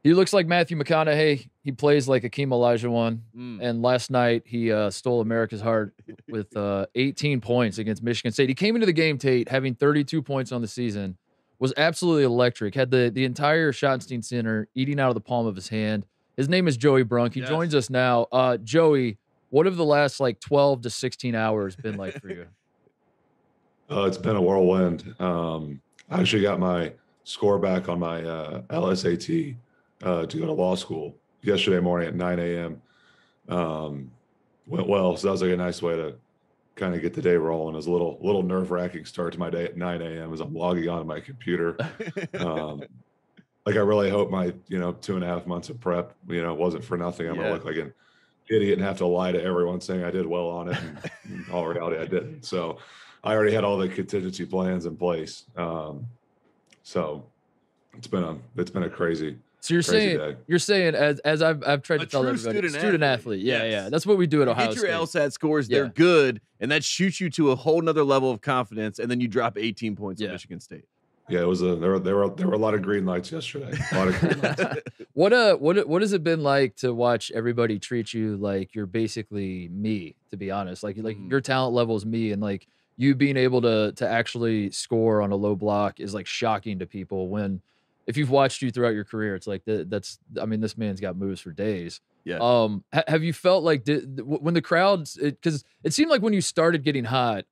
He looks like Matthew McConaughey. He plays like Akeem Olajuwon. And last night he stole America's heart with 18 points against Michigan State. He came into the game, Tate, having 32 points on the season. Was absolutely electric. Had the entire Schottenstein Center eating out of the palm of his hand. His name is Joey Brunk. He joins us now. Joey, what have the last 12 to 16 hours been like for you? It's been a whirlwind. I actually got my score back on my LSAT to go to law school yesterday morning at 9 a.m. Went well, so that was like a nice way to kind of get the day rolling. It was a little nerve-wracking start to my day at 9 a.m. as I'm logging onto my computer. I really hope my 2.5 months of prep wasn't for nothing. I'm gonna look like an idiot and have to lie to everyone saying I did well on it, and in all reality I didn't. So I already had all the contingency plans in place. So it's been a crazy. So you're saying as I've tried to tell everybody, student athlete. Yeah. That's what we do at Ohio State. Get your LSAT scores, they're good, and that shoots you to a whole nother level of confidence, and then you drop 18 points at Michigan State. Yeah, it was there were a lot of green lights yesterday. A lot of green lights. What has it been like to watch everybody treat you like you're basically me, to be honest? Like your talent level is me, and like you being able to actually score on a low block is like shocking to people when if you've watched you throughout your career, it's like this man's got moves for days. Yeah. Have you felt like when the crowds, because it seemed like when you started getting hot,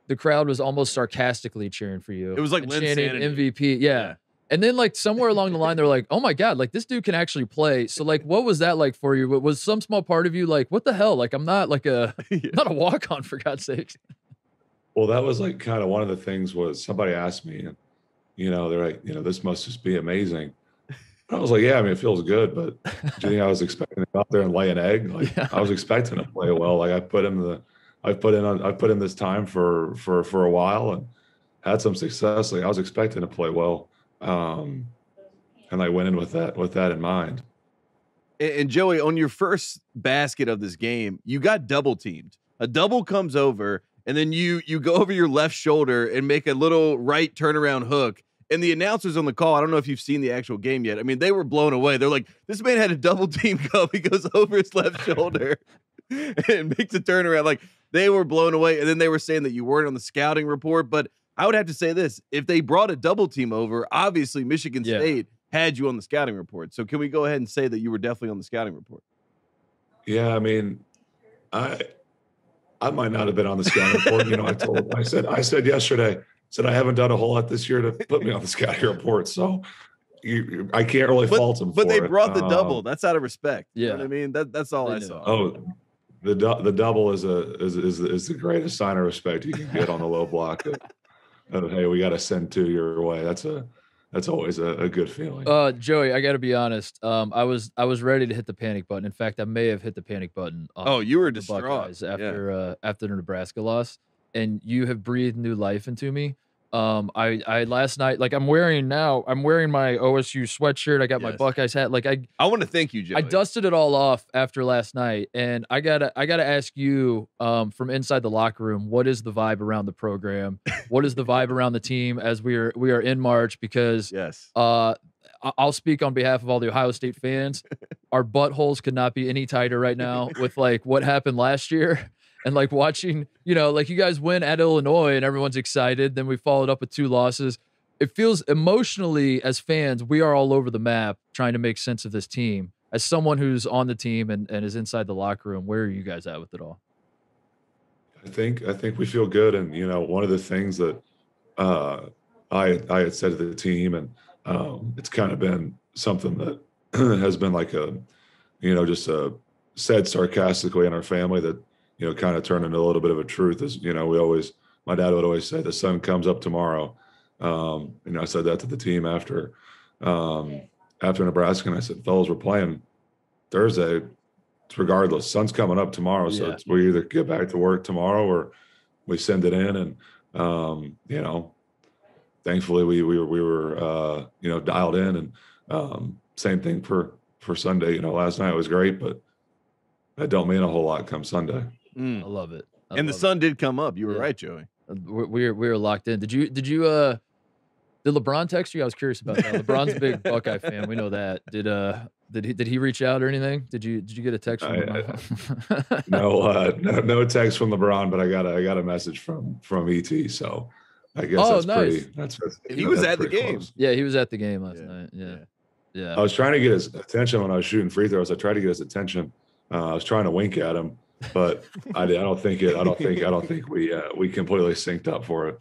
the crowd was almost sarcastically cheering for you. It was like chanting MVP. Yeah. And then like somewhere along the line, they're like, oh my God, like this dude can actually play. So like, what was that like for you? Was some small part of you like, what the hell? Like, I'm not like not a walk-on, for God's sakes. Well, that was like kind of one of the things was somebody asked me, and they're like, this must just be amazing. I was like, yeah, I mean, it feels good, but do you think I was expecting to go out there and lay an egg? Like I was expecting to play well. Like I've put in this time for a while and had some success. Like I was expecting to play well. And I went in with that in mind. And Joey, on your first basket of this game, you got double teamed. A double comes over, and then you go over your left shoulder and make a little right turnaround hook. And the announcers on the call, I don't know if you've seen the actual game yet. I mean, they were blown away. They're like, this man had a double team go. He goes over his left shoulder and makes a turnaround. Like, they were blown away. And then they were saying that you weren't on the scouting report. But I would have to say this. If they brought a double team over, obviously Michigan State had you on the scouting report. So can we go ahead and say that you were definitely on the scouting report? Yeah, I mean, I might not have been on the scouting report. I said yesterday, I haven't done a whole lot this year to put me on the scouting report. So I can't really fault them for it. But they brought the double. That's out of respect. Yeah. You know what I mean? That's all I saw. Oh, the double is the greatest sign of respect you can get on the low block. Hey, we got to send two your way. That's always a good feeling. Joey, I got to be honest. I was ready to hit the panic button. In fact, I may have hit the panic button. You were distraught after the Nebraska loss, and you have breathed new life into me. I last night, like I'm wearing my OSU sweatshirt. I got my Buckeyes hat. Like I want to thank you, Joey. I dusted it all off after last night, and I gotta ask you from inside the locker room, what is the vibe around the program? What is the vibe around the team as we are in March? Because I'll speak on behalf of all the Ohio State fans. Our buttholes could not be any tighter right now with like what happened last year. And like watching, like you guys win at Illinois and everyone's excited. Then we followed up with 2 losses. It feels emotionally as fans, we are all over the map trying to make sense of this team. As someone who's on the team and is inside the locker room, where are you guys at with it all? I think we feel good. And, one of the things that I had said to the team, and it's kind of been something that has been like just said sarcastically in our family that, kind of turned into a little bit of a truth is, my dad would always say the sun comes up tomorrow. I said that to the team after Nebraska, and I said, fellas, we're playing Thursday. It's regardless, sun's coming up tomorrow. So we either get back to work tomorrow or we send it in. And, thankfully we were dialed in, and same thing for Sunday. Last night was great, but that don't mean a whole lot come Sunday. I love it. And the sun did come up. You were right, Joey. We were locked in. Did you Did LeBron text you? I was curious about that. LeBron's a big Buckeye fan. We know that. Did he reach out or anything? Did you get a text from LeBron? No text from LeBron, but I got a message from ET. So I guess that's nice. pretty. He was at the game. Close. Yeah, he was at the game last night. Yeah. I was trying to get his attention when I was shooting free throws. I tried to get his attention. I was trying to wink at him, but I don't think we completely synced up for it.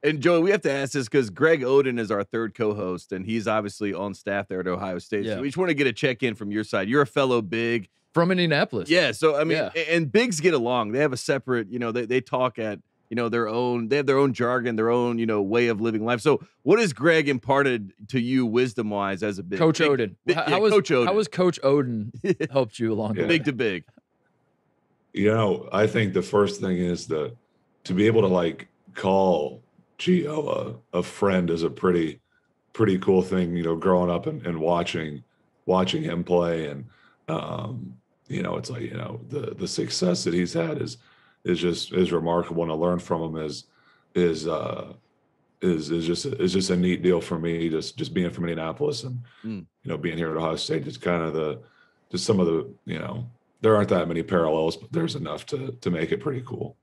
And Joey, we have to ask this because Greg Oden is our third co-host, and he's obviously on staff there at Ohio State. Yeah. So we just want to get a check-in from your side. You're a fellow Big from Indianapolis. Yeah. So I mean, and Bigs get along. They have a separate, they talk at their own. They have their own jargon, their own way of living life. So what has Greg imparted to you wisdom-wise as a Big? Coach Oden. Coach Oden. How has Coach Oden helped you along the way? Big to Big. I think the first thing is to be able to call Gio a friend is a pretty cool thing, growing up and watching him play. And, it's like, the success that he's had is remarkable. And to learn from him is just a neat deal for me. Just being from Indianapolis and, being here at Ohio State, just kind of some of the, there aren't that many parallels, but there's enough to make it pretty cool.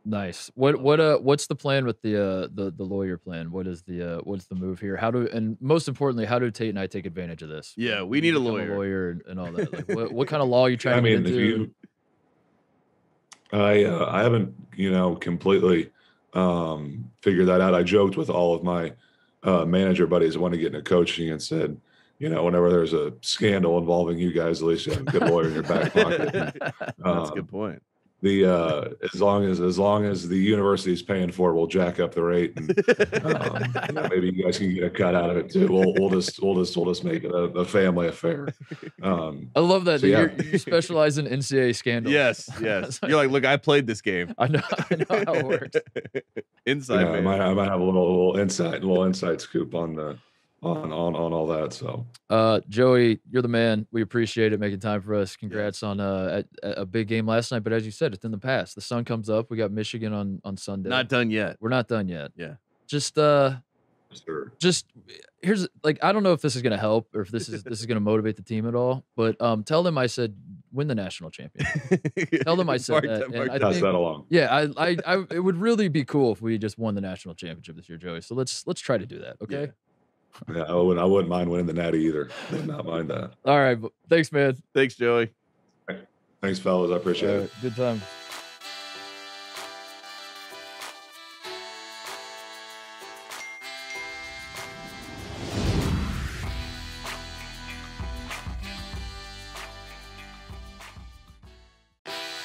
Nice. What's the plan with the lawyer plan? What's the move here? And most importantly, how do Tate and I take advantage of this? Yeah, we need a lawyer and all that. What kind of law are you trying to get into? I haven't completely figured that out. I joked with all of my manager buddies who want to get into coaching and said, whenever there's a scandal involving you guys, at least you have a good lawyer in your back pocket. That's a good point. As long as the university is paying for it, we'll jack up the rate, and maybe you guys can get a cut out of it too. We'll just make it a family affair. I love that. So you specialize in NCAA scandals. Yes. You're like, look, I played this game. I know how it works. Inside, I might have a little inside scoop on all that. So Joey, you're the man. We appreciate it, making time for us. Congrats on a big game last night, but as you said, it's in the past. The sun comes up. We got Michigan on Sunday. Not done yet. We're not done yet. Yeah. Just here's I don't know if this is gonna help or if this is gonna motivate the team at all, but tell them I said win the national championship. Tell them I said that. Pass that along. Yeah, I it would really be cool if we just won the national championship this year, Joey. So let's try to do that. Okay. Yeah. Yeah, I wouldn't mind winning the Natty either. I would not mind that. All right. Thanks, man. Thanks, Joey. Thanks, fellas. I appreciate it. Good time.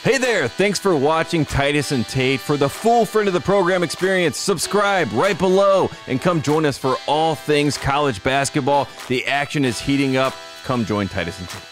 Hey there, thanks for watching Titus and Tate. For the full friend of the program experience, subscribe right below and come join us for all things college basketball. The action is heating up. Come join Titus and Tate.